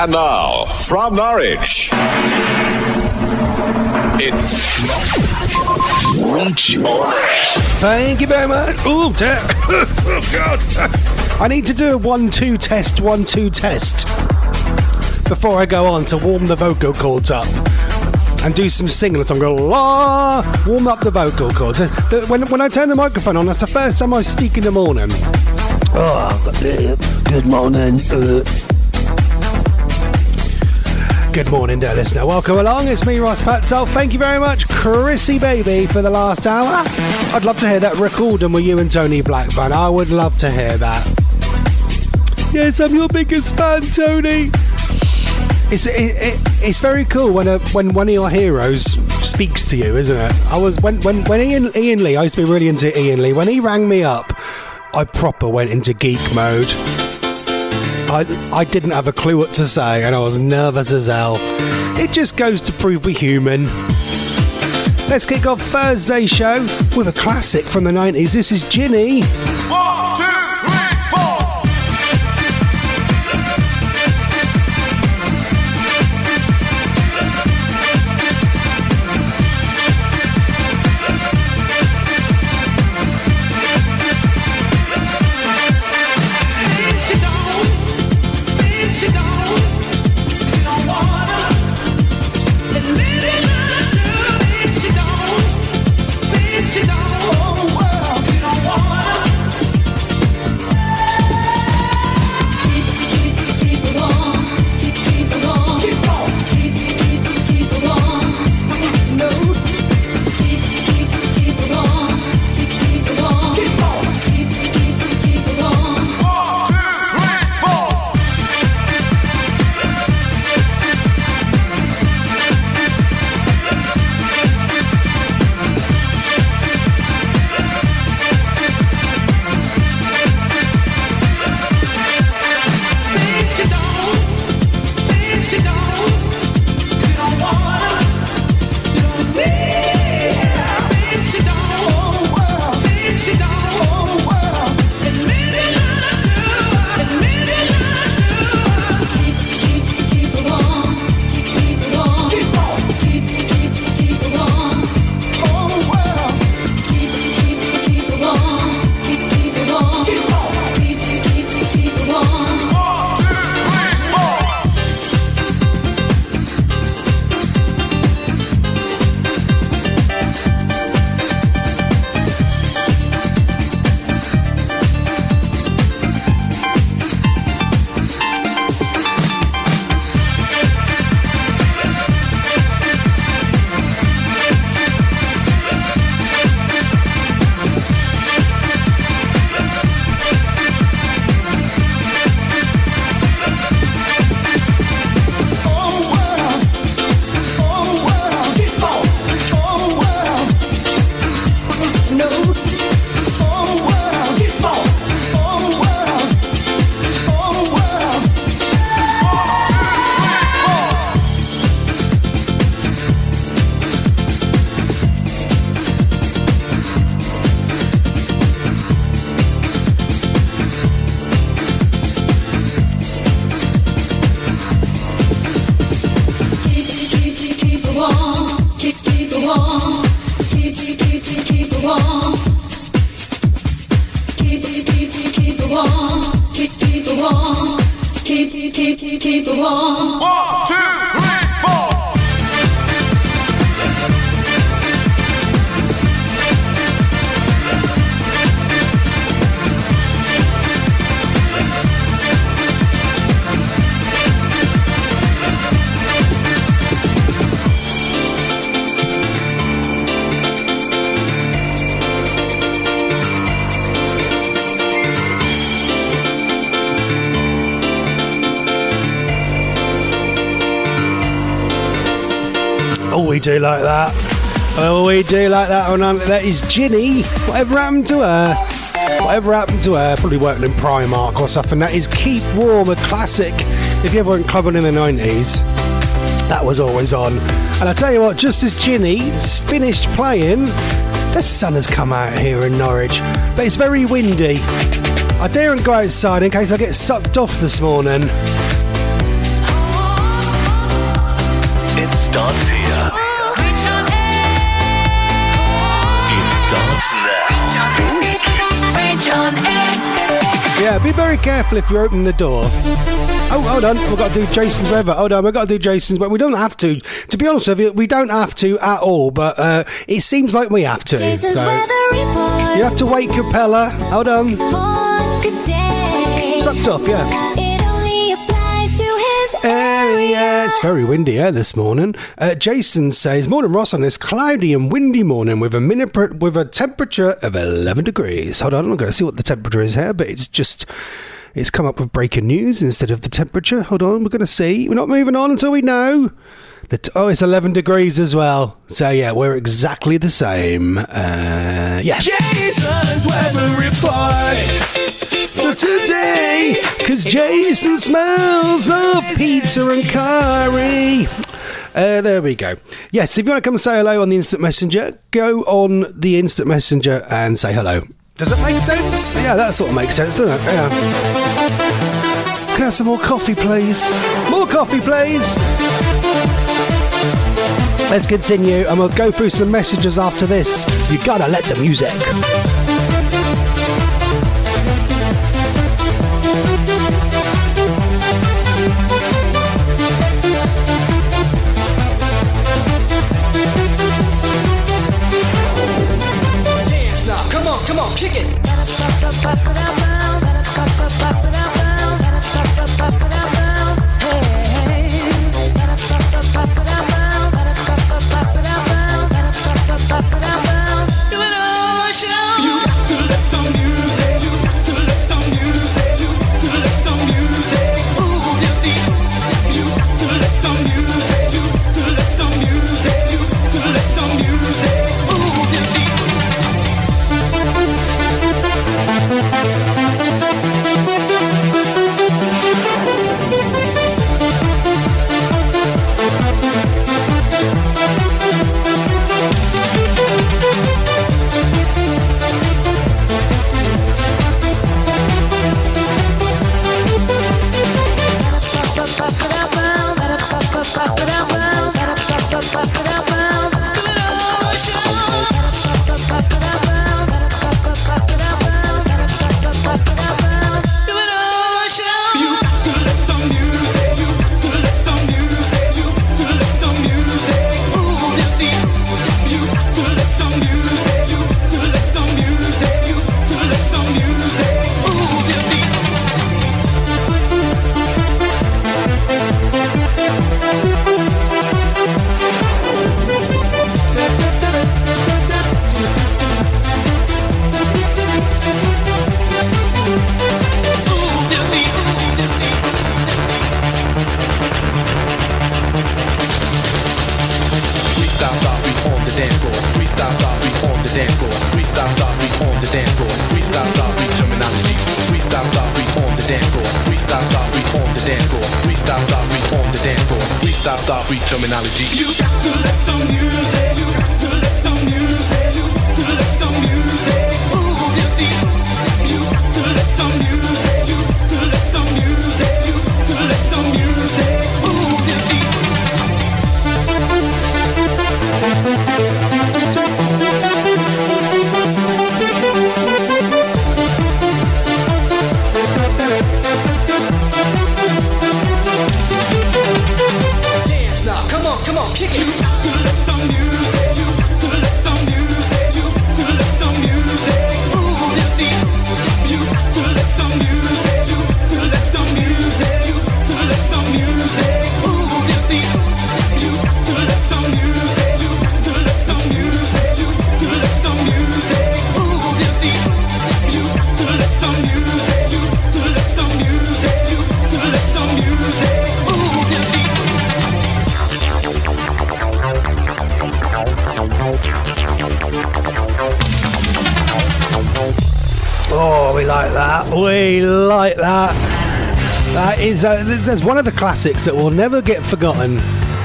And now, from Norwich, it's Reach OnAir. Thank you very much. Oh, oh God. I need to do a 1-2 test, 1-2 test before I go on to warm the vocal cords up and do some singing. So I'm going, la, warm up the vocal cords. When I turn the microphone on, that's the first time I speak in the morning. Oh, good morning. Good morning, dear listener. Welcome along. It's me, Ross Patzelt. Thank you very much, Chrissy Baby, for the last hour. I'd love to hear that recording with you and Tony Blackburn. I would love to hear that. Yes, I'm your biggest fan, Tony. It's very cool when one of your heroes speaks to you, isn't it? When Ian Lee, I used to be really into Ian Lee. When he rang me up, I proper went into geek mode. I didn't have a clue what to say and I was nervous as hell. It just goes to prove we're human. Let's kick off Thursday's show with a classic from the 90s. This is Jinny. 1, 2, 3, 4. keep it warm. 1, 2, 3, 4. Oh, we do like that. Oh, we do like that. Oh, no, that is Jinny. Whatever happened to her? Whatever happened to her? Probably working in Primark or something. That is Keep Warm, a classic. If you ever went clubbing in the 90s, that was always on. And I tell you what, just as Jinny's finished playing, the sun has come out here in Norwich. But it's very windy. I daren't go outside in case I get sucked off this morning. starts here. It starts now. Reach on air. Yeah, be very careful if you open the door. Oh, hold on, we've got to do Jason's weather. Hold on, we've got to do Jason's, but we don't have to. To be honest with you, we don't have to at all, but it seems like we have to. Jason's So weather report. you have to wait, Cappella. Hold on. For today. Sucked off, yeah. It only applies to his area. It's very windy here this morning. Jason says, morning Ross, on this cloudy and windy morning with a temperature of 11 degrees. Hold on, I'm going to see what the temperature is here, but it's come up with breaking news instead of the temperature. Hold on, we're going to see. We're not moving on until we know. It's 11 degrees as well. So yeah, we're exactly the same. Yeah. Jason's weather report for today, 'cause Jason smells of pizza and curry. There we go. Yes, if you want to come say hello on the Instant Messenger, go on the Instant Messenger and say hello. Does that make sense? Yeah, that sort of makes sense, doesn't it? Yeah. Can I have some more coffee, please? More coffee, please! Let's continue, and we'll go through some messages after this. You gotta let the music. Dance now, come on, kick it. We like that. That is there's one of the classics that will never get forgotten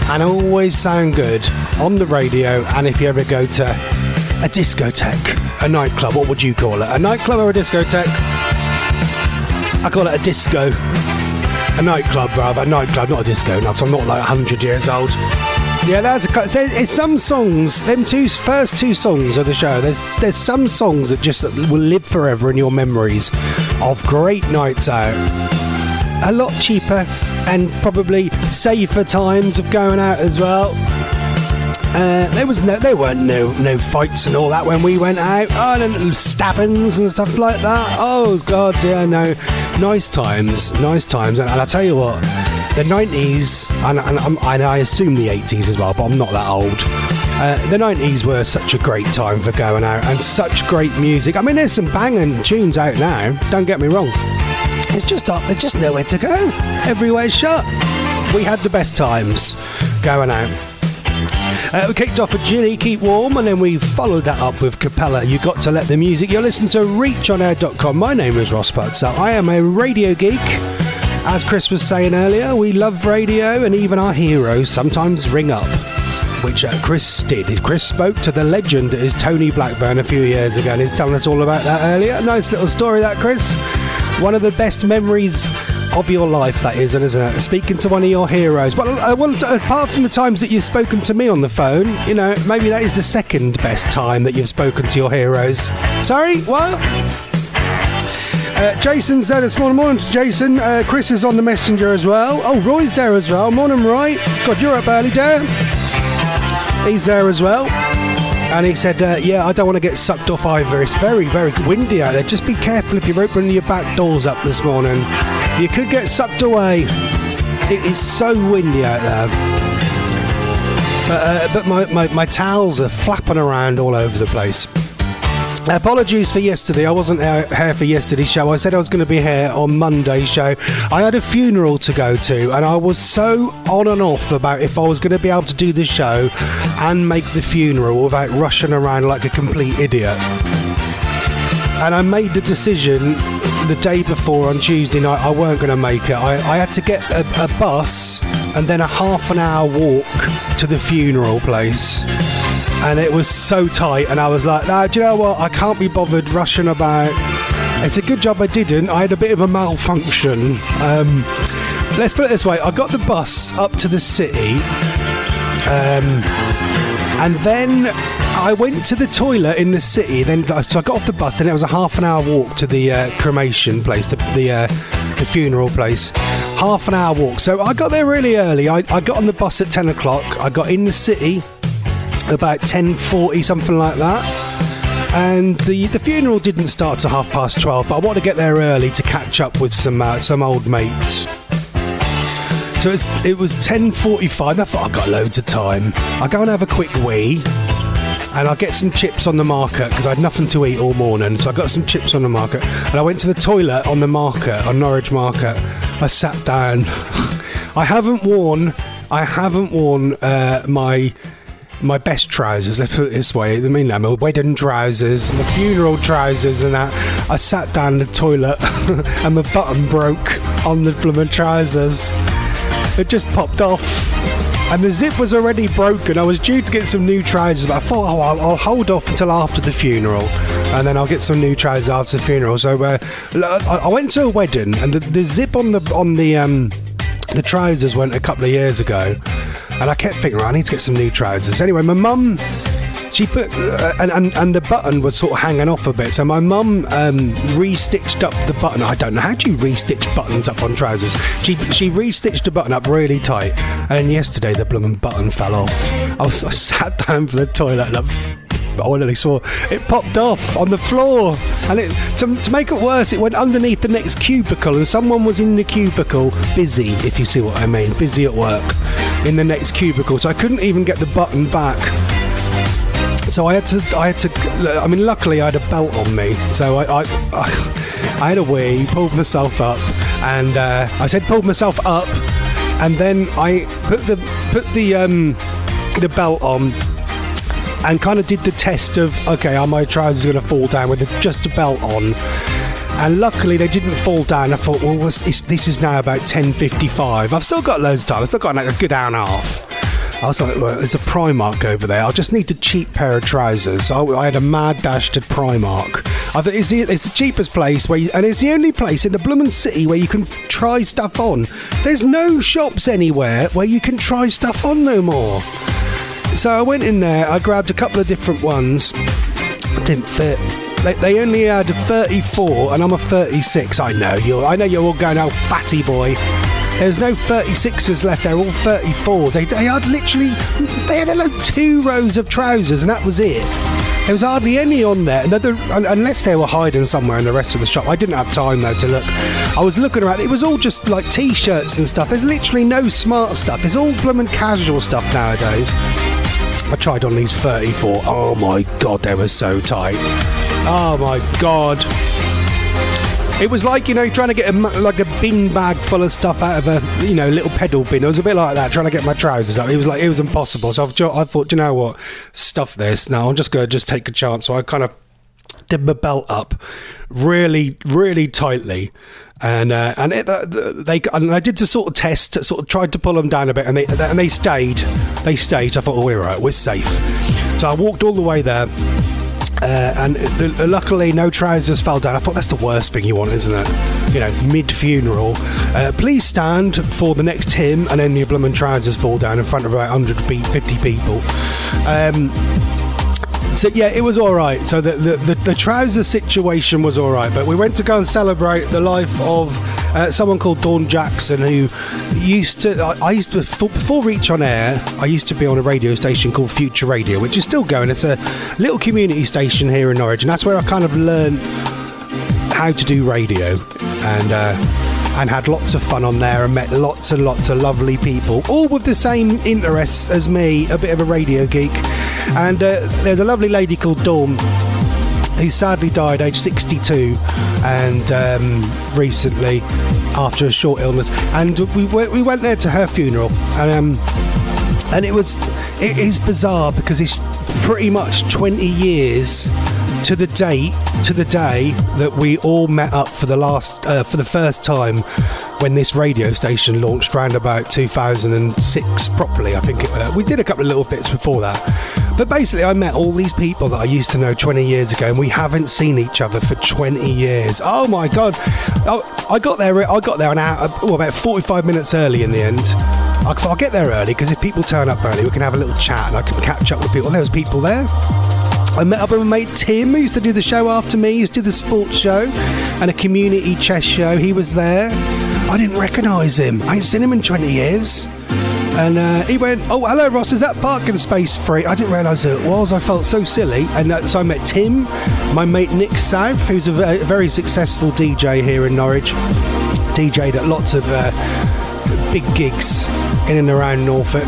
and always sound good on the radio. And if you ever go to a discotheque, a nightclub, what would you call it? A nightclub or a discotheque? I call it a disco. A nightclub, rather. A nightclub, not a disco. No, I'm not like 100 years old. Yeah, it's some songs. Them first two songs of the show. There's some songs that just will live forever in your memories of great nights out. A lot cheaper and probably safer times of going out as well. There weren't no fights and all that when we went out. Oh, and stabbings and stuff like that. Oh God, yeah, no, nice times. And I'll tell you what. The 90s, and I assume the 80s as well, but I'm not that old. The 90s were such a great time for going out and such great music. I mean, there's some banging tunes out now, don't get me wrong. It's just up, there's just nowhere to go. Everywhere's shut. We had the best times going out. We kicked off with Jinny, Keep Warm, and then we followed that up with Cappella, You Got to Let the Music. You're listening to ReachOnAir.com. My name is Ross Patzelt. I am a radio geek. As Chris was saying earlier, we love radio, and even our heroes sometimes ring up, which Chris did. Chris spoke to the legend that is Tony Blackburn a few years ago, and he's telling us all about that earlier. Nice little story, that, Chris. One of the best memories of your life, that is, isn't it? Speaking to one of your heroes. Well, apart from the times that you've spoken to me on the phone, you know, maybe that is the second best time that you've spoken to your heroes. Sorry, what? Jason's there this morning. Morning to Jason. Chris is on the messenger as well. Oh, Roy's there as well. Morning, Roy. God, you're up early, Dan. He's there as well. And he said, yeah, I don't want to get sucked off either. It's very, very windy out there. Just be careful if you're opening your back doors up this morning. You could get sucked away. It is so windy out there. But my towels are flapping around all over the place. Apologies for yesterday. I wasn't here for yesterday's show. I said I was going to be here on Monday's show. I had a funeral to go to, and I was so on and off about if I was going to be able to do the show and make the funeral without rushing around like a complete idiot. And I made the decision the day before on Tuesday night I weren't going to make it. I had to get a bus and then a half an hour walk to the funeral place. And it was so tight, and I was like, no, do you know what? I can't be bothered rushing about. It's a good job I didn't. I had a bit of a malfunction. Let's put it this way. I got the bus up to the city, and then I went to the toilet in the city. So I got off the bus, and it was a half an hour walk to the cremation place, the funeral place. Half an hour walk. So I got there really early. I got on the bus at 10 o'clock. I got in the city about 10:40, something like that, and the funeral didn't start till 12:30, but I wanted to get there early to catch up with some old mates. So it was 10:45. I thought I've got loads of time. I'll go and have a quick wee, and I'll get some chips on the market because I had nothing to eat all morning. So I got some chips on the market, and I went to the toilet on the market, on Norwich Market. I sat down. I haven't worn my best trousers, let's put it this way. I mean, my wedding trousers, my funeral trousers and that. I sat down in the toilet and my button broke on the blooming trousers. It just popped off. And the zip was already broken. I was due to get some new trousers, but I thought, I'll hold off until after the funeral. And then I'll get some new trousers after the funeral. So I went to a wedding, and the zip on the trousers went a couple of years ago. And I kept thinking, I need to get some new trousers. Anyway, my mum, she put, and the button was sort of hanging off a bit. So my mum re-stitched up the button. I don't know, how do you re-stitch buttons up on trousers? She re-stitched the button up really tight. And yesterday, the blooming button fell off. I sat down for the toilet and I only saw it popped off on the floor. And to make it worse, it went underneath the next cubicle, and someone was in the cubicle busy, if you see what I mean, busy at work in the next cubicle. So I couldn't even get the button back. So I had to. I mean, luckily I had a belt on me, so I had a wee, pulled myself up, and I said pulled myself up, and then I put the belt on. And kind of did the test of, okay, are my trousers going to fall down with just a belt on? And luckily they didn't fall down. I thought, well, this is now about 10:55. I've still got loads of time. I've still got like a good hour and a half. I was like, well, there's a Primark over there. I'll just need a cheap pair of trousers. So I had a mad dash to Primark. It's the cheapest place and it's the only place in the bloomin' city where you can try stuff on. There's no shops anywhere where you can try stuff on no more. So I went in there, I grabbed a couple of different ones. Didn't fit. They only had 34 and I'm a 36. I know you're all going, oh, fatty boy. There's no 36ers left. They're all 34s. They had like 2 rows of trousers and that was it. There was hardly any on there, unless they were hiding somewhere in the rest of the shop. I didn't have time though to look. I was looking around. It was all just like t-shirts and stuff. There's literally no smart stuff. It's all blooming casual stuff nowadays. I tried on these 34. Oh my god, they were so tight. Oh my god. It was like, trying to get a bin bag full of stuff out of a, little pedal bin. It was a bit like that, trying to get my trousers up. It was impossible. So I thought, you know what, stuff this. Now I'm just going to take a chance. So I kind of did my belt up really, really tightly. And I did the sort of test, sort of tried to pull them down a bit, and they stayed. They stayed. So I thought, oh, we're all right, we're safe. So I walked all the way there. And luckily no trousers fell down. I thought that's the worst thing you want, isn't it? Mid-funeral. Please stand for the next hymn, and then your blooming trousers fall down in front of about 150 people. So yeah, it was all right. So the trouser situation was all right, but we went to go and celebrate the life of someone called Dawn Jackson, who before Reach on Air, I used to be on a radio station called Future Radio, which is still going. It's a little community station here in Norwich, and that's where I kind of learned how to do radio, and had lots of fun on there and met lots and lots of lovely people, all with the same interests as me, a bit of a radio geek. And there's a lovely lady called Dawn who sadly died aged 62 and recently after a short illness, and we went there to her funeral, and it is bizarre because it's pretty much 20 years to the day that we all met up for the first time when this radio station launched round about 2006 properly. I think we did a couple of little bits before that, but basically I met all these people that I used to know 20 years ago, and we haven't seen each other for 20 years. Oh my god. I got there an hour, about 45 minutes early in the end. I'll get there early because if people turn up early we can have a little chat and I can catch up with people. There was people there. I met up with my mate Tim, who used to do the show after me. He used to do the sports show and a community chess show. He was there. I didn't recognise him. I ain't seen him in 20 years. And he went, oh, hello, Ross, is that parking space free? I didn't realise who it was. I felt so silly. And so I met Tim, my mate Nick South, who's a very successful DJ here in Norwich. DJ'd at lots of big gigs in and around Norfolk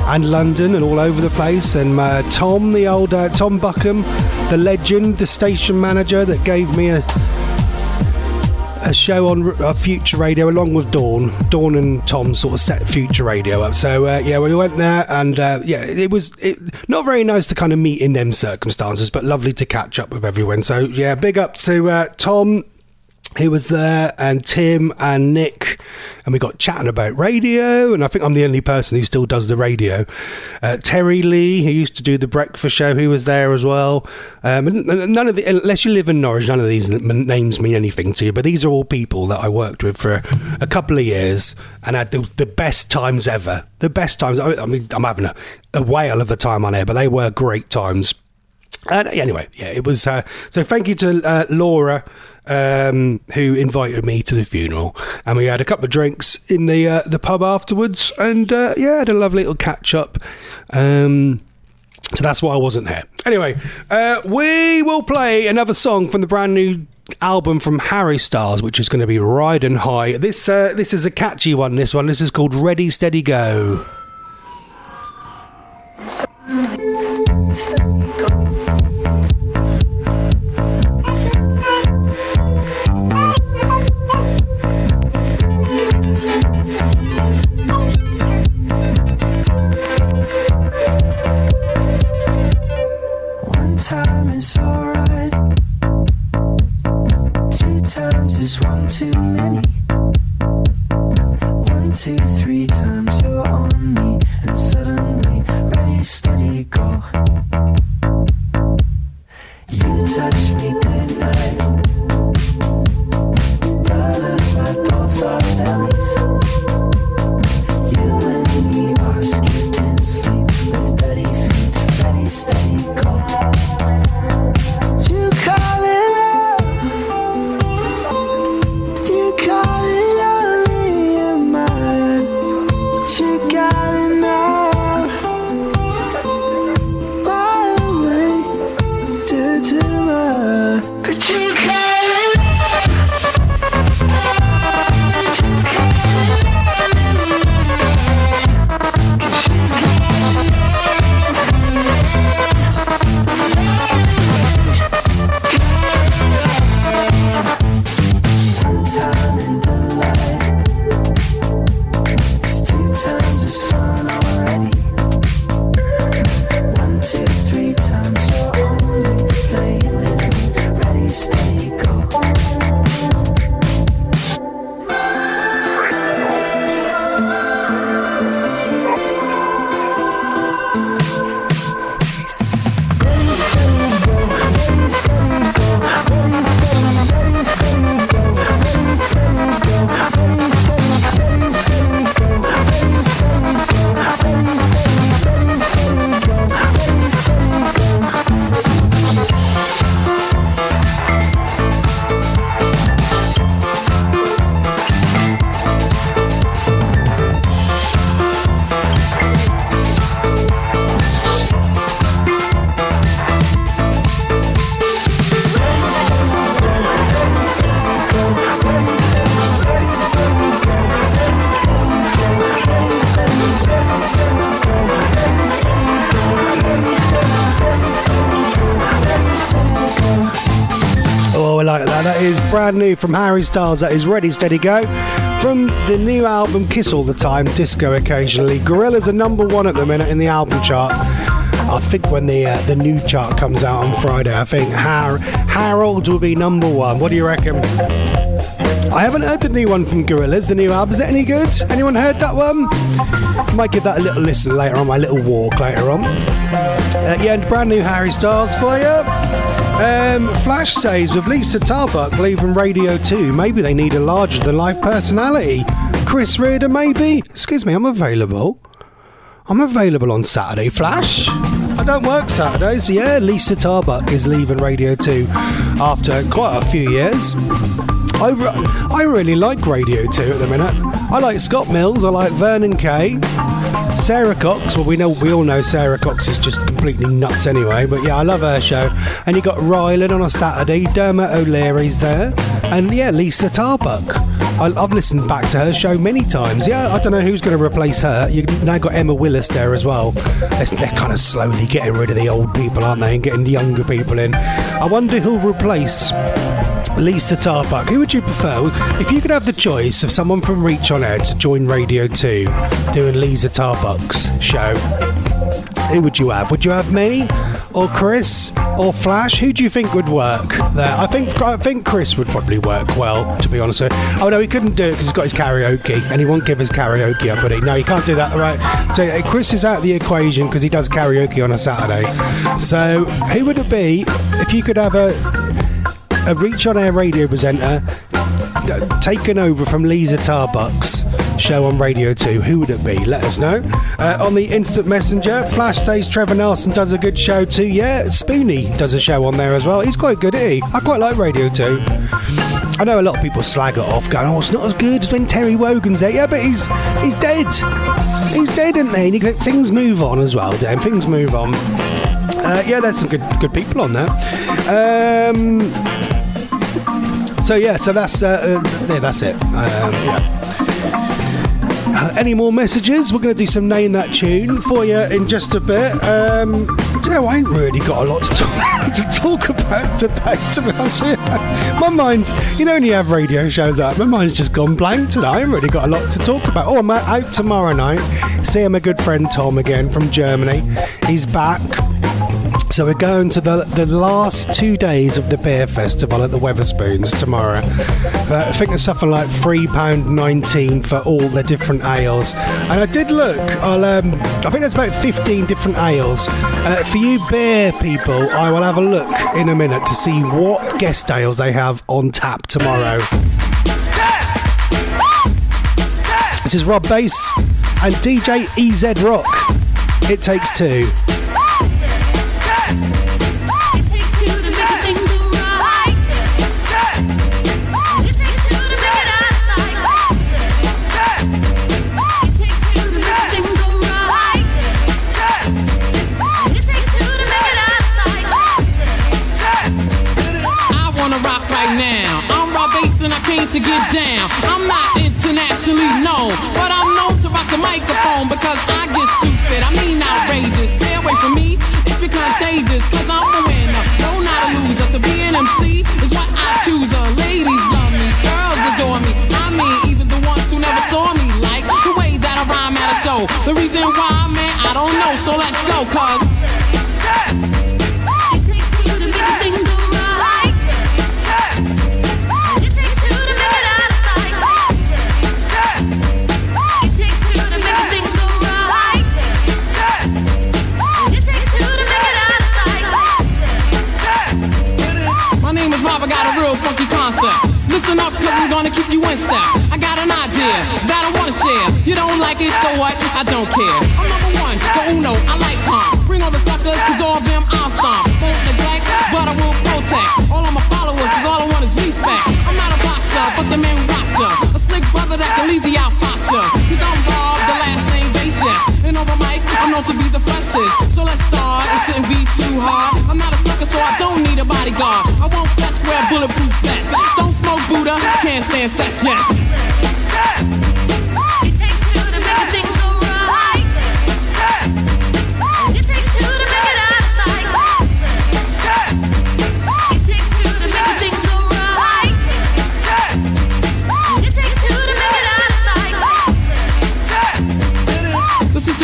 and London and all over the place. And Tom, the old Tom Buckham, the legend, the station manager that gave me a show on Future Radio along with Dawn and Tom sort of set Future Radio up. So yeah, we went there, and yeah, it was not very nice to kind of meet in them circumstances, but lovely to catch up with everyone. So yeah, big up to Tom, who was there, and Tim and Nick, and we got chatting about radio, and I think I'm the only person who still does the radio. Terry Lee, who used to do the breakfast show, who was there as well. None of the, unless you live in Norwich, none of these names mean anything to you, but these are all people that I worked with for a couple of years and had the best times ever. The best times. I mean, I'm having a whale of a time on air, but they were great times. And anyway, yeah, it was. So thank you to Laura, who invited me to the funeral, and we had a couple of drinks in the pub afterwards, and yeah, had a lovely little catch up. So that's why I wasn't here. Anyway, we will play another song from the brand new album from Harry Styles, which is going to be Riding High. This is a catchy one. This is called Ready Steady Go. Time is alright. 2 times is 1 too many. 1, 2, 3 times you're on me, and suddenly ready, steady, go. You touch me, then I is brand new from Harry Styles. That is Ready, Steady, Go. From the new album Kiss All the Time, Disco Occasionally. Gorillaz are number 1 at the minute in the album chart. I think when the new chart comes out on Friday, I think Harold will be number 1. What do you reckon? I haven't heard the new one from Gorillaz, the new album. Is it any good? Anyone heard that one? Might give that a little listen later on, my little walk later on. Yeah, and brand new Harry Styles for you. Flash says, with Lisa Tarbuck leaving Radio 2, maybe they need a larger-than-life personality. Chris Reader, maybe? Excuse me, I'm available on Saturday, Flash. I don't work Saturdays. Yeah, Lisa Tarbuck is leaving Radio 2 after quite a few years. I really like Radio 2 at the minute. I like Scott Mills, I like Vernon Kay, Sarah Cox. Well, we all know Sarah Cox is just completely nuts anyway, but yeah, I love her show. And you got Rylan on a Saturday, Dermot O'Leary's there, and yeah, Lisa Tarbuck. I've listened back to her show many times. Yeah, I don't know who's going to replace her. You've now got Emma Willis there as well. They're kind of slowly getting rid of the old people, aren't they, and getting the younger people in. I wonder who'll replace Lisa Tarbuck. Who would you prefer? If you could have the choice of someone from Reach On Air to join Radio 2 doing Lisa Tarbuck's show, who would you have? Would you have me or Chris or Flash? Who do you think would work there? I think Chris would probably work well, to be honest with you. Oh no, he couldn't do it because he's got his karaoke and he won't give his karaoke up, but no, he can't do that, right? So Chris is out of the equation because he does karaoke on a Saturday. So who would it be if you could have a Reach On Air radio presenter taken over from Lisa Tarbuck's show on Radio 2? Who would it be? Let us know. On the instant messenger, Flash says Trevor Nelson does a good show too. Yeah, Spoonie does a show on there as well. He's quite good, isn't he? I quite like Radio 2. I know a lot of people slag it off, going, oh, it's not as good as when Terry Wogan's there. Yeah, but he's dead. He's dead, isn't he? And things move on as well, Dan. Things move on. Yeah, there's some good people on there. So that's it. Yeah. Any more messages? We're going to do some Name That Tune for you in just a bit. I ain't really got a lot to talk about today, to be honest with you. My mind's, when you have radio shows up, my mind's just gone blank today. I ain't really got a lot to talk about. Oh, I'm out tomorrow night. Seeing my good friend Tom again from Germany. He's back. So we're going to the last 2 days of the beer festival at the Weatherspoons tomorrow. I think it's something like £3.19 for all the different ales. And I did look. I think there's about 15 different ales. For you beer people, I will have a look in a minute to see what guest ales they have on tap tomorrow. This is Rob Bass and DJ EZ Rock. It Takes Two. To get down, I'm not internationally known, but I'm known to rock the microphone because I get stupid, I mean outrageous. Stay away from me if you're contagious, cause I'm a winner, no not a loser. To be an MC is what I choose. Ladies love me, girls adore me, I mean even the ones who never saw me, like the way that I rhyme at a show. The reason why, man, I don't know, so let's go, cause it takes two to make a thing go right. Funky concept. Listen up, cause I'm gonna keep you in step. I got an idea that I wanna share. You don't like it, so what? I don't care. I'm number one, the uno, I like calm. Bring all the suckers, cause all of them I'll stomp. Won't neglect, but I will protect all of my followers, cause all I want is respect. I'm not a boxer, but the man who rocks ya. A slick brother that can easy outfox ya. Cause I'm Bob, the last name Basis. And over mic, I'm known to be the freshest. So let's start, it shouldn't be too hard. I'm not a sucker, so I don't need a bodyguard. I won't wear bulletproof vests. Don't smoke Buddha, can't stand sex, yes. It takes two to make a thing go right. It takes two to make it out of sight. It takes two to make a thing go right.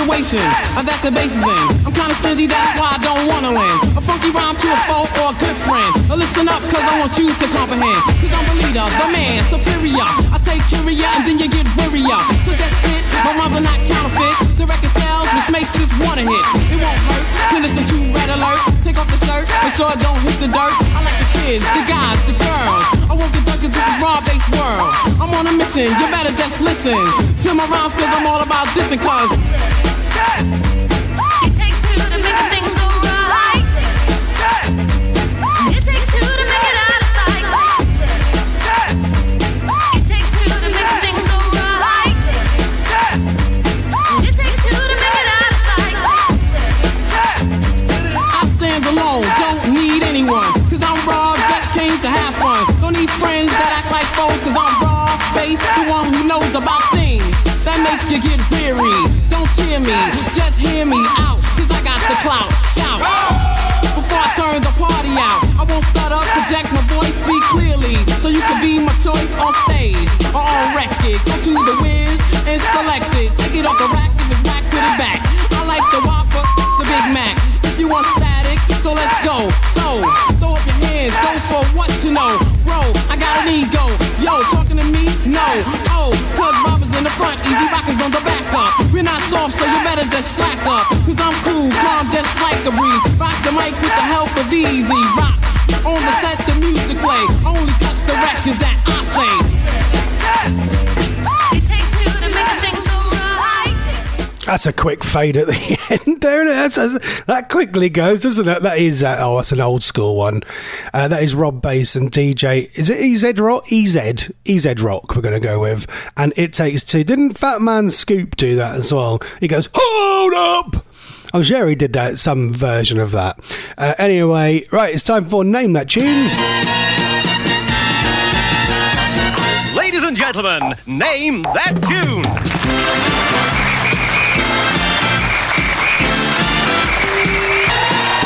situation that the bass is in. I'm kinda stingy, that's why I don't wanna win. A funky rhyme to a foe or a good friend. Listen up, cause I want you to comprehend. Cause I'm the leader, the man, superior. I take care of ya and then you get wearier. So just sit, my rhymes are not counterfeit. The record sells, which makes this one a hit. It won't hurt to listen to Red Alert. Take off the shirt, make sure it don't hit the dirt. I like the kids, the guys, the girls. I won't get done cause this is raw-based world. I'm on a mission, you better just listen to my rhymes cause I'm all about dissing cause It takes two to make a thing go right. It takes two to make it out of sight. It takes two to make a thing go right. It takes two to make it out of sight. I stand alone, don't need anyone. Cause I'm raw, just came to have fun. Don't need friends that act like foes. Cause I'm raw, based, the one who knows about things that makes you get weary. Don't cheer me, just hear me out. Cause I got the clout, shout. Before I turn the party out, I won't start up, project my voice, speak clearly. So you can be my choice on stage or on record. Go to the Wiz and select it. Take it off the rack, if it's whack, put it back. I like the Whopper, the Big Mac. If you want static, so let's go. So, throw up your hands, go for what to know. Bro, I got an ego. Yo, talking to me? No. Oh, cause robbers in the front, easy rockers on the back up. We're not soft, so you better just slack up. Cause I'm cool, calm, just like a breeze. Rock the mic with the help of Easy Rock. On the set, the music play. Only cuts the records that I say. It takes two to make a thing go right. That's a quick fade at the end there. That quickly goes, doesn't it? That is, that's an old school one. That is Rob Bass and DJ. Is it EZ Rock? EZ Rock we're going to go with. And It Takes Two. Didn't Fat Man Scoop do that as well? He goes, hold up! I'm sure he did that, some version of that. Anyway, right, it's time for Name That Tune. Ladies and gentlemen, name that tune.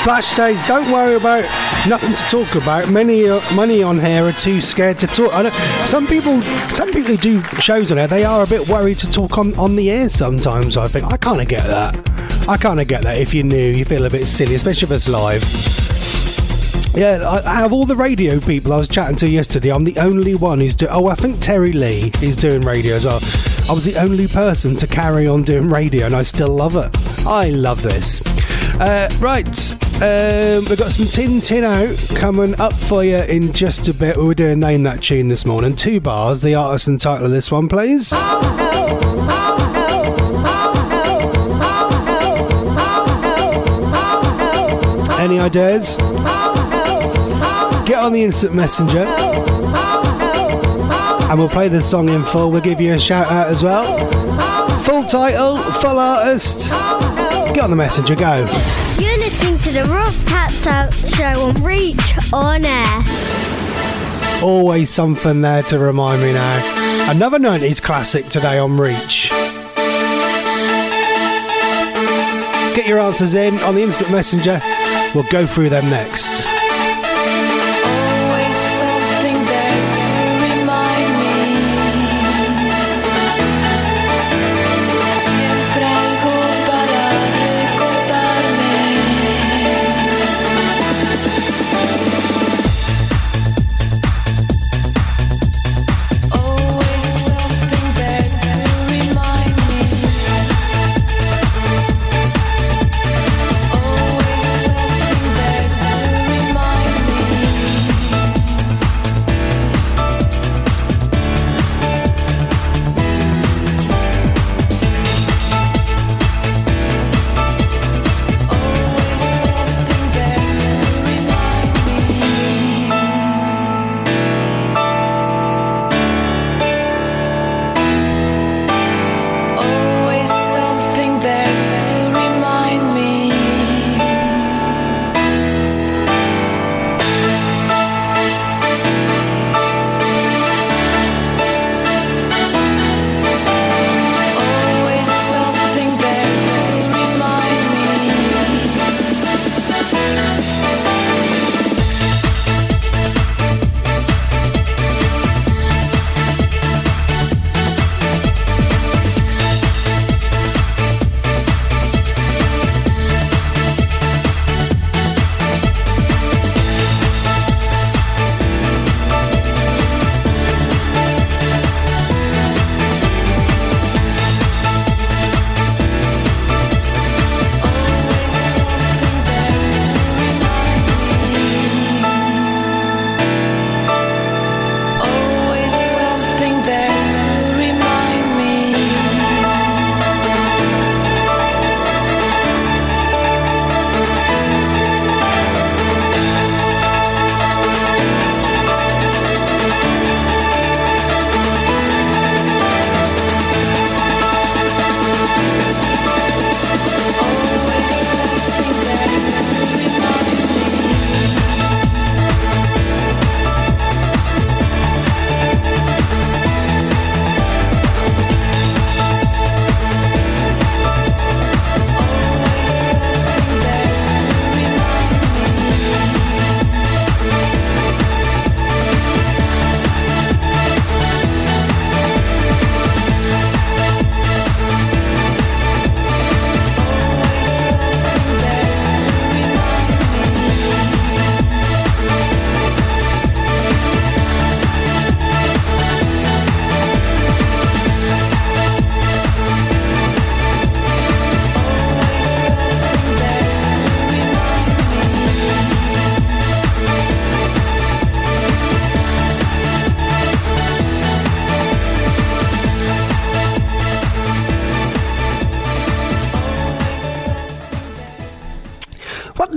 Flash says, don't worry about nothing to talk about. Many on here are too scared to talk. I know, some people who do shows on air, they are a bit worried to talk on the air sometimes, I think. I kind of get that. If you're new, you feel a bit silly, especially if it's live. Yeah, out of all the radio people I was chatting to yesterday, I'm the only one who's doing... Oh, I think Terry Lee is doing radio as well. I was the only person to carry on doing radio, and I still love it. I love this. Right, we've got some Tin Out coming up for you in just a bit. We're doing Name That Tune this morning. 2 bars, the artist and title of this one, please. Any ideas? Get on the instant messenger and we'll play the song in full. We'll give you a shout out as well. Full title, full artist. Get on the messenger, go. You're listening to the Ross Patzelt show on Reach OnAir. Always something there to remind me now. Another 90s classic today on Reach. Get your answers in on the instant messenger. We'll go through them next. Always something there to remind me. Siempre algo para recordarme. Always something there to remind me. Always something there to remind me.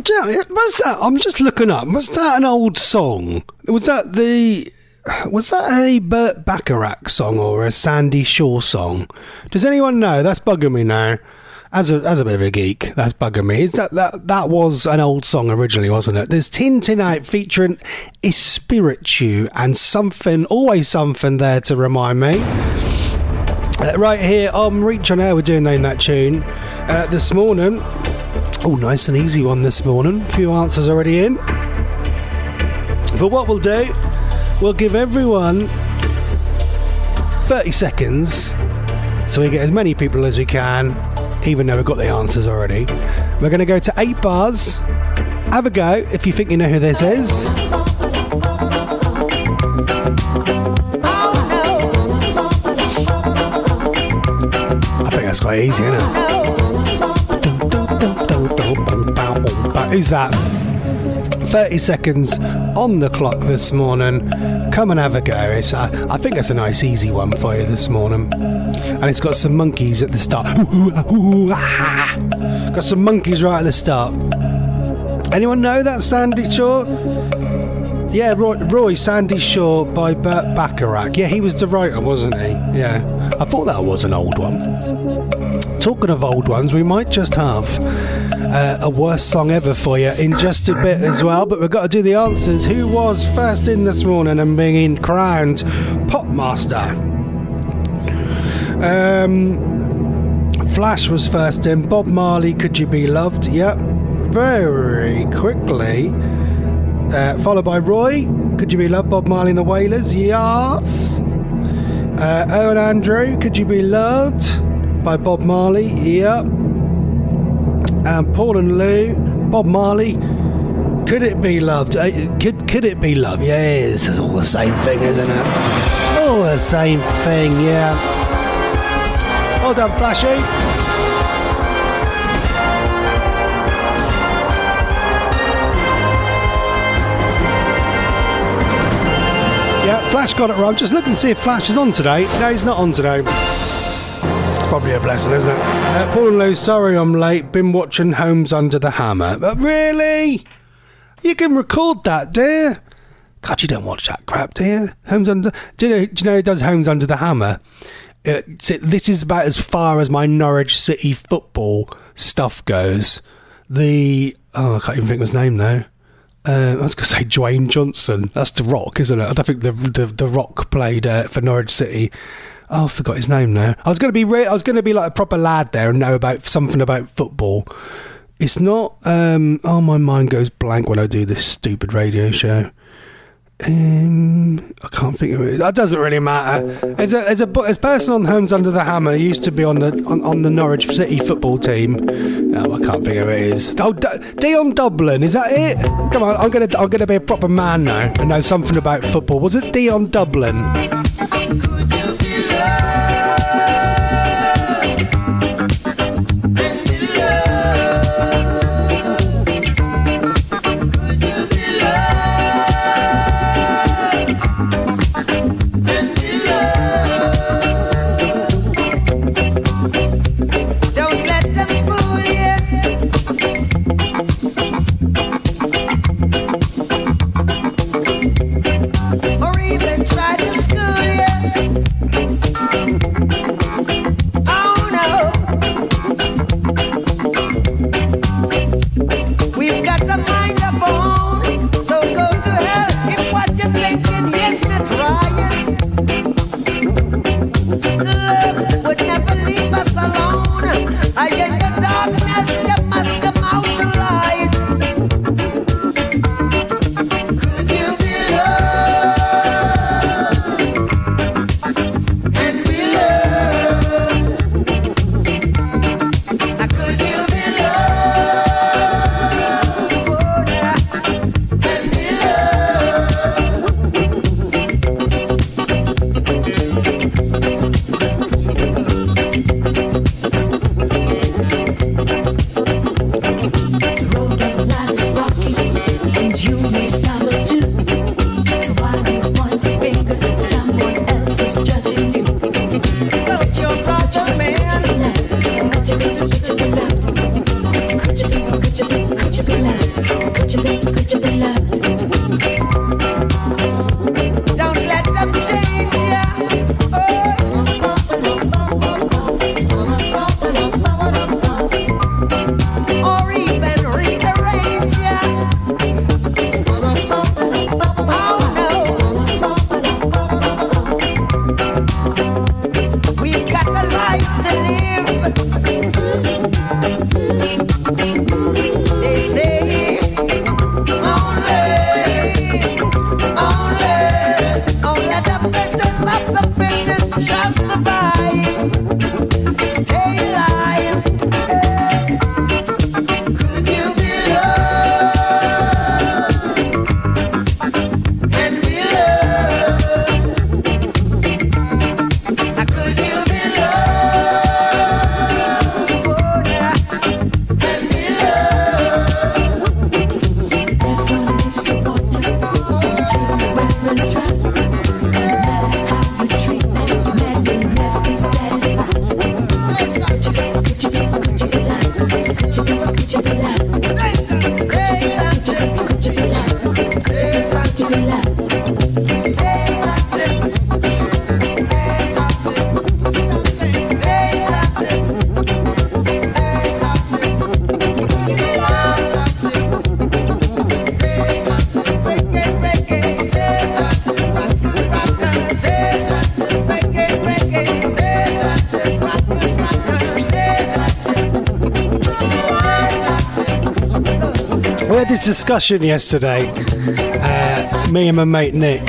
What's that? I'm just looking up. Was that an old song? Was that a Burt Bacharach song or a Sandy Shaw song? Does anyone know? That's bugging me now. As a bit of a geek, that's bugging me. Is that was an old song originally, wasn't it? There's Tintin Out featuring Espiritu and always something there to remind me. Right here on Reach on Air, we're doing that tune this morning. Oh, nice and easy one this morning. A few answers already in. But what we'll do, we'll give everyone 30 seconds so we get as many people as we can, even though we've got the answers already. We're going to go to 8 bars. Have a go if you think you know who this is. I think that's quite easy, isn't it? Who's that? 30 seconds on the clock this morning. Come and have a go. I think that's a nice easy one for you this morning. And it's got some monkeys at the start. Got some monkeys right at the start. Anyone know that Sandy Shaw? Yeah, Roy Sandy Shaw by Burt Bacharach. Yeah, he was the writer, wasn't he? Yeah. I thought that was an old one. Talking of old ones, we might just have a worst song ever for you in just a bit as well, but we've got to do the answers. Who was first in this morning and being crowned Popmaster? Flash was first in. Bob Marley, Could You Be Loved? Yep, very quickly. Followed by Roy, Could You Be Loved? Bob Marley and the Wailers. Yes. Owen Andrew, Could You Be Loved? By Bob Marley. Yep. And Paul and Lou, Bob Marley, Could It Be Loved? Could It Be Loved? Yes, it's all the same thing, isn't it? All the same thing, yeah. Well done, Flashy. Yeah, Flash got it right. Just looking to see if Flash is on today. No, he's not on today. Probably a blessing, isn't it? Paul and Lou, sorry I'm late. Been watching Homes Under the Hammer. But really? You can record that, dear. God, you don't watch that crap, do you? Do you know who does Homes Under the Hammer? This is about as far as my Norwich City football stuff goes. I can't even think of his name now. I was going to say Dwayne Johnson. That's The Rock, isn't it? I don't think the Rock played for Norwich City. Oh, I forgot his name now. I was going to be like a proper lad there and know about something about football. It's not. My mind goes blank when I do this stupid radio show. I can't think of it. That doesn't really matter. It's a person on Homes Under the Hammer. He used to be on the Norwich City football team. Oh, I can't think of who it is. Oh, Dion Dublin. Is that it? Come on, I'm gonna be a proper man now and know something about football. Was it Dion Dublin? Or even try to school this discussion yesterday, me and my mate Nick,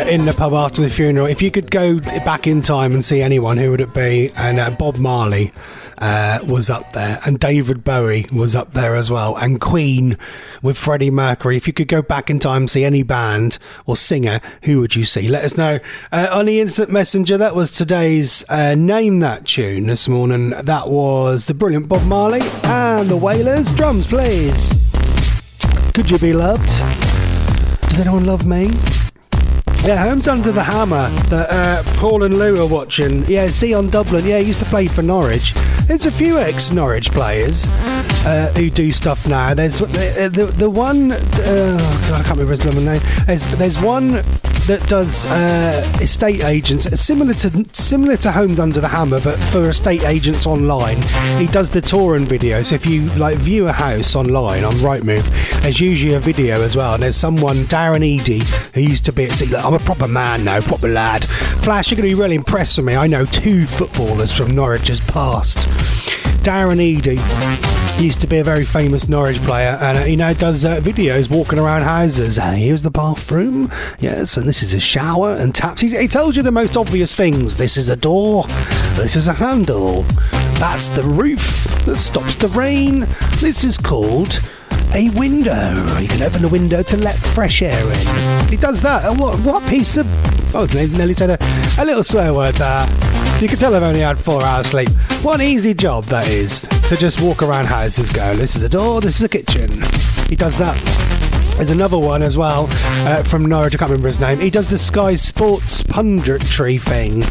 in the pub after the funeral. If you could go back in time and see anyone, who would it be? And Bob Marley was up there, and David Bowie was up there as well, and Queen with Freddie Mercury. If you could go back in time and see any band or singer, who would you see? Let us know on the instant messenger. That was today's Name That Tune this morning. That was the brilliant Bob Marley and the Wailers. Drums please. Could You Be Loved? Does anyone love me? Yeah, Homes Under the Hammer that Paul and Lou are watching. Yeah, it's Dion Dublin. Yeah, he used to play for Norwich. There's a few ex-Norwich players who do stuff now. There's the one, I can't remember his name. There's one that does estate agents, similar to Homes Under the Hammer, but for estate agents online. He does the touring video. So if you view a house online on Rightmove, there's usually a video as well. And there's someone, Darren Eady, who used to be at Look, I'm a proper man now, proper lad. Flash, you're going to be really impressed with me. I know 2 footballers from Norwich's past. Darren Eady used to be a very famous Norwich player, and he now does videos walking around houses. Here's the bathroom, yes, and this is a shower and taps. He tells you the most obvious things. This is a door, this is a handle, that's the roof that stops the rain, this is called a window. You can open the window to let fresh air in. He does that. What piece of... Oh, nearly said a little swear word there. You can tell I've only had 4 hours sleep. What an easy job that is, to just walk around houses going, this is a door, this is a kitchen. He does that. There's another one as well from Norwich, I can't remember his name. He does the Sky Sports punditry thing,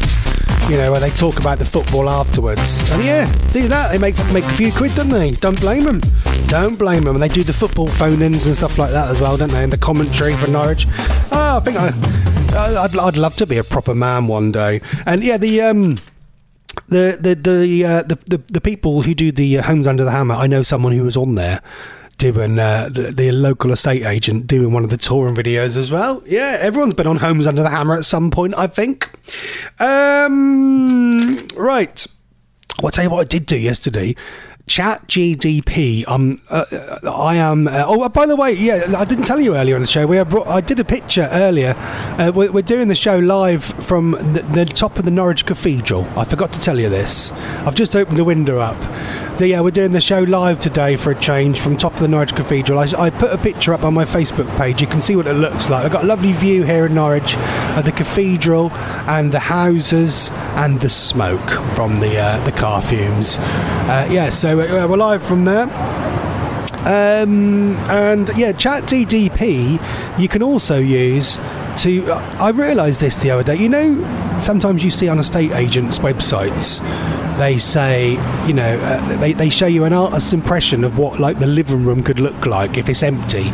where they talk about the football afterwards. And yeah, do that. They make a few quid, don't they? Don't blame them. Don't blame them. And they do the football phone-ins and stuff like that as well, don't they? And the commentary for Norwich. Oh, I think I'd love to be a proper man one day. And yeah, the people who do the Homes Under the Hammer, I know someone who was on there doing the local estate agent doing one of the touring videos as well. Yeah, everyone's been on Homes Under the Hammer at some point, I think. Right. Well, I'll tell you what I did do yesterday. ChatGDP. I am. By the way, yeah, I didn't tell you earlier on the show. I did a picture earlier. We're doing the show live from the top of the Norwich Cathedral. I forgot to tell you this. I've just opened the window up. So yeah, we're doing the show live today for a change from top of the Norwich Cathedral. I put a picture up on my Facebook page. You can see what it looks like. I've got a lovely view here in Norwich of the cathedral and the houses and the smoke from the car fumes. Yeah, so we're live from there. And yeah, ChatGDP you can also use to... I realised this the other day. Sometimes you see on estate agents' websites, they say, they show you an artist's impression of what the living room could look like if it's empty.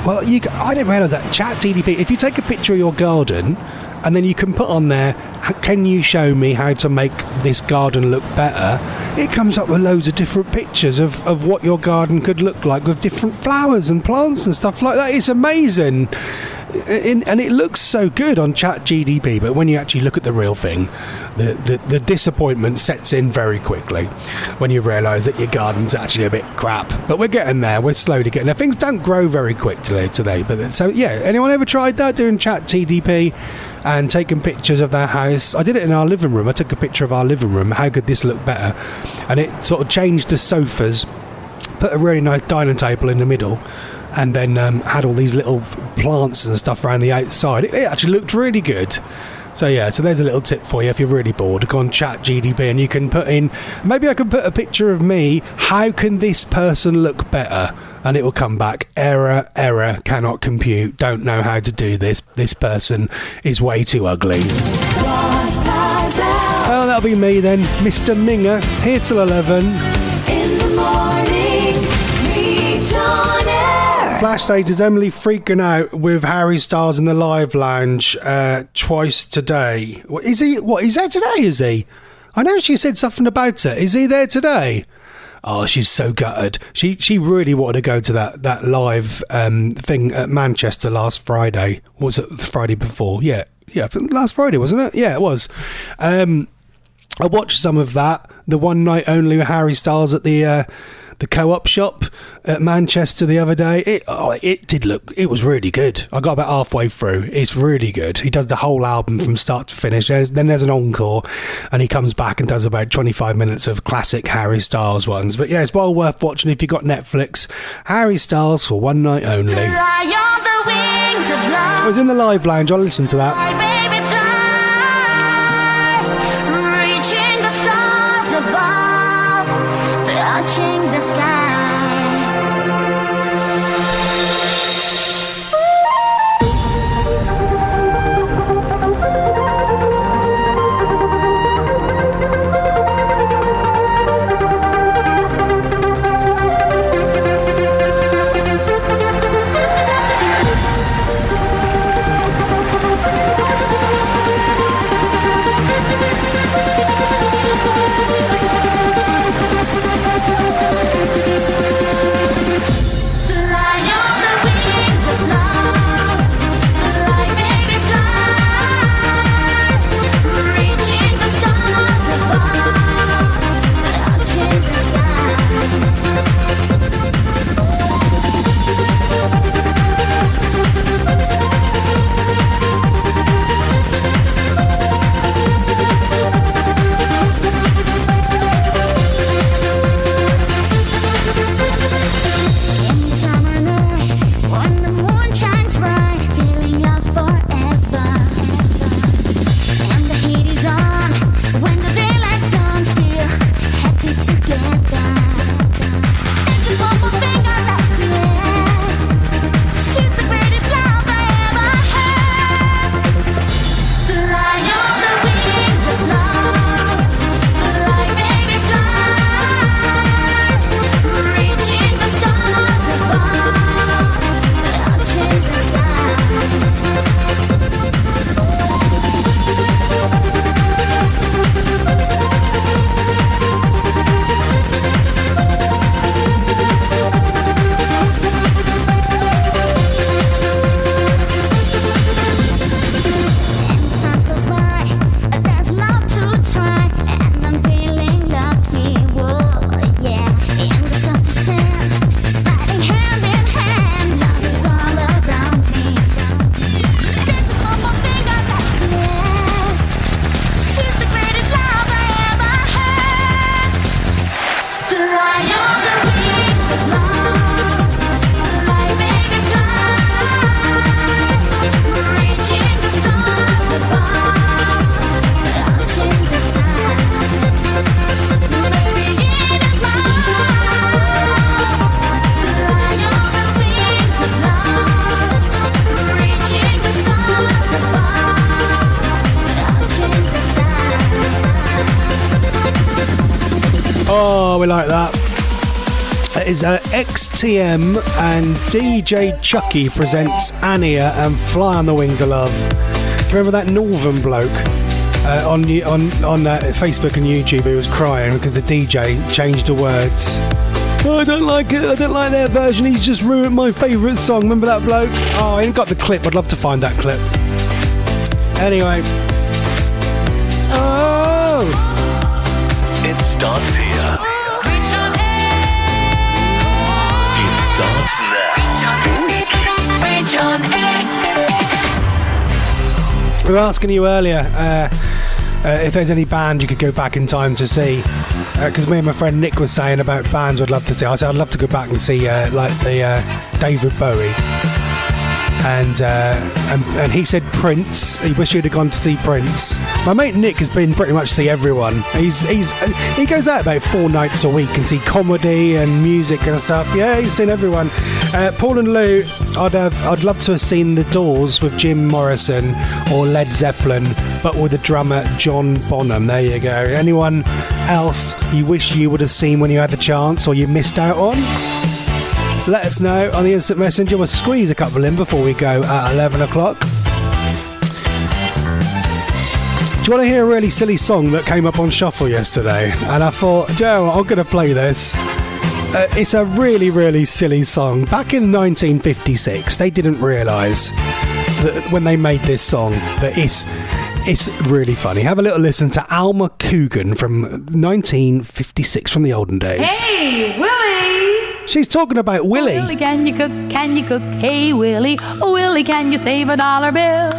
Well, I didn't realise that. ChatGDP, if you take a picture of your garden and then you can put on there, can you show me how to make this garden look better? It comes up with loads of different pictures of what your garden could look like with different flowers and plants and stuff like that. It's amazing. And it looks so good on ChatGDP, but when you actually look at the real thing, the disappointment sets in very quickly when you realise that your garden's actually a bit crap. But we're getting there. We're slowly getting there. Things don't grow very quick today. But so yeah, anyone ever tried that, doing ChatGDP and taking pictures of their house? I did it in our living room. I took a picture of our living room. How could this look better? And it sort of changed the sofas, put a really nice dining table in the middle, and then had all these little plants and stuff around the outside. It actually looked really good. So yeah, so there's a little tip for you if you're really bored. Go on ChatGDP and you can put in, maybe I can put a picture of me, how can this person look better? And it will come back, error, cannot compute, don't know how to do this person is way too ugly. Well, that'll be me then, Mr. Minger, here till 11. In the morning, reach on air. Flash says, is Emily freaking out with Harry Styles in the live lounge twice today? Is he? What, he's there today, is he? I know she said something about it. Is he there today? Oh, she's so gutted. She really wanted to go to that live thing at Manchester last Friday. Or was it Friday before? Yeah, last Friday, wasn't it? Yeah, it was. I watched some of that. The one night only with Harry Styles at the the Co-op shop at Manchester the other day. It was really good. I got about halfway through. It's really good. He does the whole album from start to finish. Then there's an encore, and he comes back and does about 25 minutes of classic Harry Styles ones. But yeah, it's well worth watching if you've got Netflix. Harry Styles for one night only. Fly on the wings of love. I was in the live lounge. I'll listen to that. Fly, baby, fly. Reaching the stars above, touching the sky. We like that. It is XTM and DJ Chucky presents Annia and Fly on the Wings of Love. Remember that Northern bloke on Facebook and YouTube who was crying because the DJ changed the words? Oh, I don't like it. I don't like their version. He's just ruined my favourite song. Remember that bloke? Oh, I ain't got the clip. I'd love to find that clip. Anyway. Oh! It starts here. Starts now. We were asking you earlier if there's any band you could go back in time to see, because me and my friend Nick was saying about bands we'd love to see. I said I'd love to go back and see like the David Bowie, and he said Prince. He wished he'd have gone to see Prince. My mate Nick has been pretty much see everyone. He goes out about 4 nights a week and see comedy and music and stuff. Yeah, he's seen everyone. Paul and Lou, I'd love to have seen The Doors with Jim Morrison or Led Zeppelin, but with the drummer John Bonham. There you go. Anyone else you wish you would have seen when you had the chance or you missed out on? Let us know on the instant messenger. We'll squeeze a couple in before we go at 11 o'clock. Do you want to hear a really silly song that came up on Shuffle yesterday? And I thought, Joe, I'm going to play this. It's a really, really silly song. Back in 1956, they didn't realise that when they made this song that It's really funny. Have a little listen to Alma Coogan from 1956 from the olden days. Hey, Willie! She's talking about Willie. Oh, Willie, can you cook? Can you cook? Hey, Willie. Oh, Willie, can you save $1 bill?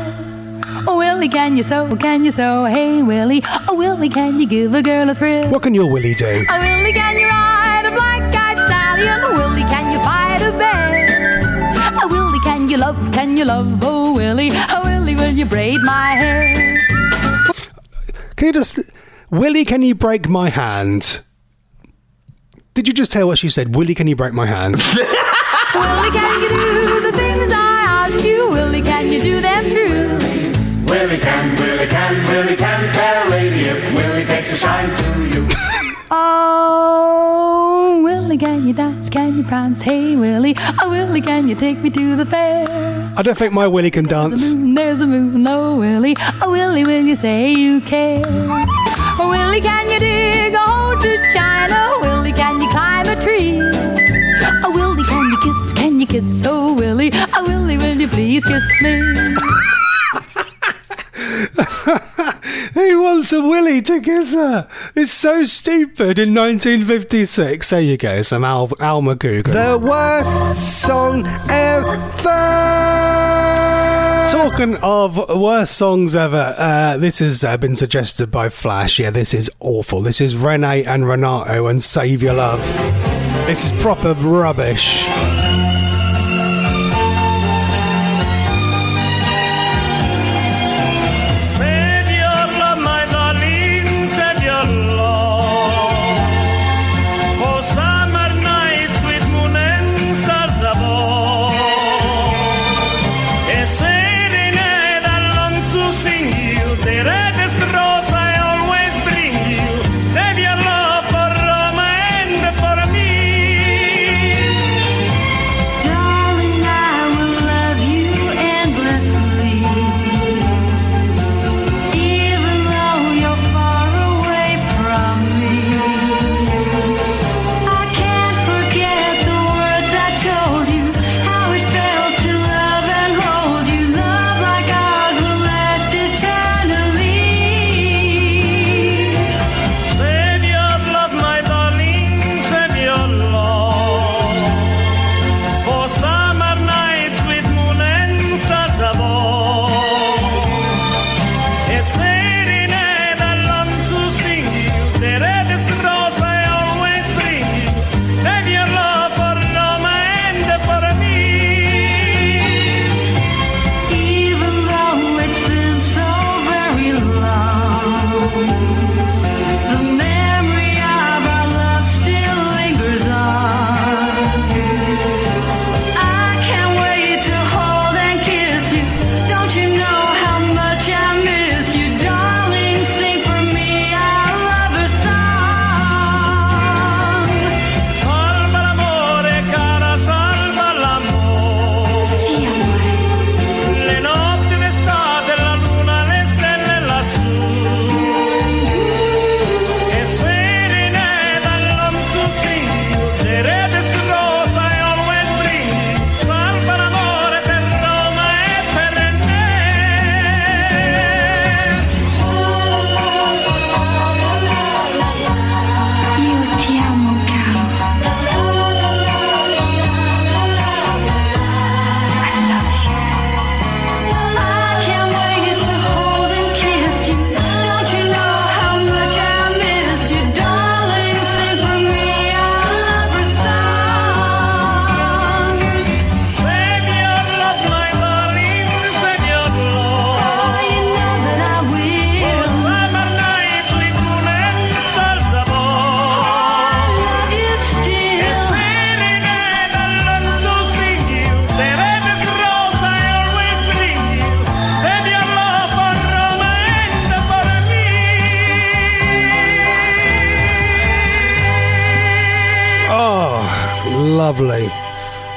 Oh, Willie, can you sew? Can you sew? Hey, Willie. Oh, Willie, can you give a girl a thrill? What can your Willie do? Oh, Willie, can you ride a black-eyed stallion? Oh, Willie, can you fight a bear? Oh, Willie, can you love? Can you love? Oh, Willie. Oh, Willie, will you braid my hair? Can you just... Willie, can you break my hand? Did you just tell what she said? Willie, can you break my hand? Willie, can you do the things I ask you? Willie, can you do them true? Willie can, fair lady, if Willie takes a shine to you. Oh, Willie, can you dance? Can you prance? Hey, Willie. Oh, Willie, can you take me to the fair? I don't think my Willie can dance. There's a moon, oh, Willie. Oh, Willie, will you say you care? Oh, Willie, can you dig a hole to China? Willie, can you climb a tree? Oh, Willie, can you kiss? Can you kiss? Oh, Willie. Oh, Willie, will you please kiss me? He wants a Willie to kiss her. It's so stupid. In 1956, there you go, some Alma Coogan. The worst song ever. Talking of worst songs ever, this has been suggested by Flash. Yeah, this is awful. This is Renee and Renato and Save Your Love. This is proper rubbish. Lovely.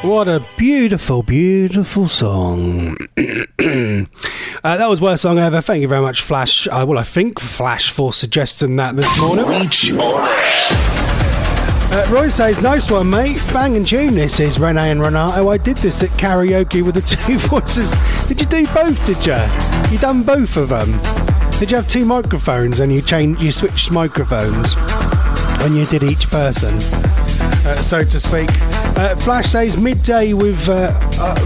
What a beautiful, beautiful song. That was worst song ever. Thank you very much, Flash. Well, I think Flash for suggesting that this morning. Roy says, nice one, mate. Banging tune. This is Renee and Renato. I did this at karaoke with the two voices. Did you do both, did you? You done both of them? Did you have two microphones and you switched microphones when you did each person, so to speak? Flash says midday with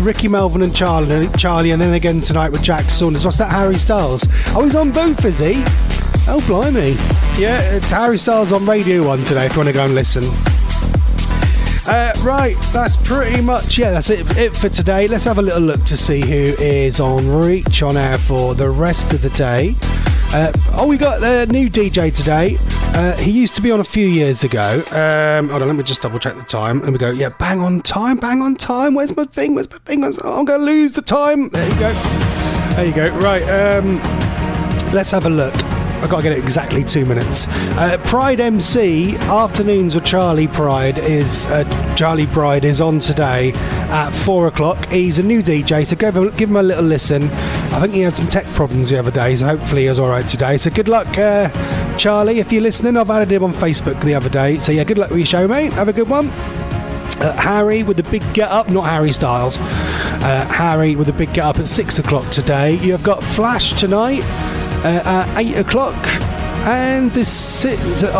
Ricky Melvin and Charlie, and then again tonight with Jack Saunders. What's that, Harry Styles? Oh, he's on both, is he? Oh, blimey. Yeah, Harry Styles on Radio 1 today if you want to go and listen. Right, that's pretty much, that's it for today. Let's have a little look to see who is on Reach on Air for the rest of the day. We got a new DJ today. He used to be on a few years ago. Hold on, let me just double check the time. And we go, bang on time. Where's my thing? I'm going to lose the time. There you go. Right, let's have a look. I've got to get it exactly 2 minutes. Pride MC, Afternoons with Charlie Bride is on today at 4 o'clock. He's a new DJ, so give him a little listen. I think he had some tech problems the other day, so hopefully he was all right today. So good luck, Charlie, if you're listening. I've added him on Facebook the other day. So good luck with your show, mate. Have a good one. Harry with the big get up, not Harry Styles. Harry with the big get up at 6 o'clock today. You've got Flash tonight at 8 o'clock. And this I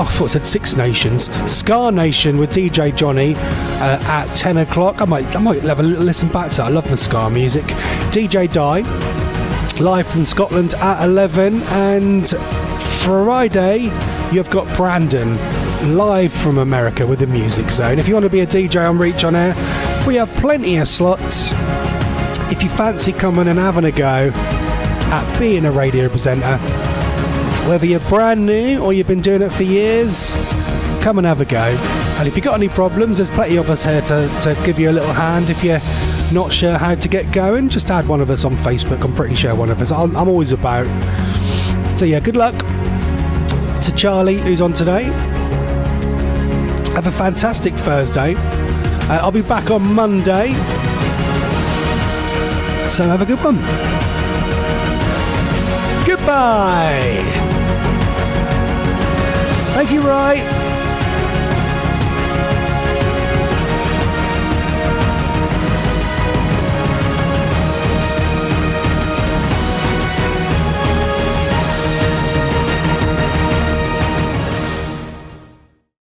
thought it said Six Nations. Scar Nation with DJ Johnny at 10 o'clock. I might have a little listen back to that. I love the Scar music. DJ Di, live from Scotland at 11. And Friday, you've got Brandon, live from America with the Music Zone. If you want to be a DJ on Reach on Air, we have plenty of slots. If you fancy coming and having a go at being a radio presenter, whether you're brand new or you've been doing it for years, come and have a go. And if you've got any problems, there's plenty of us here to give you a little hand. If you're not sure how to get going, just add one of us on Facebook. I'm pretty sure one of us. I'm always about. So good luck to Charlie, who's on today. Have a fantastic Thursday. I'll be back on Monday. So have a good one. Goodbye. Thank you, Rai.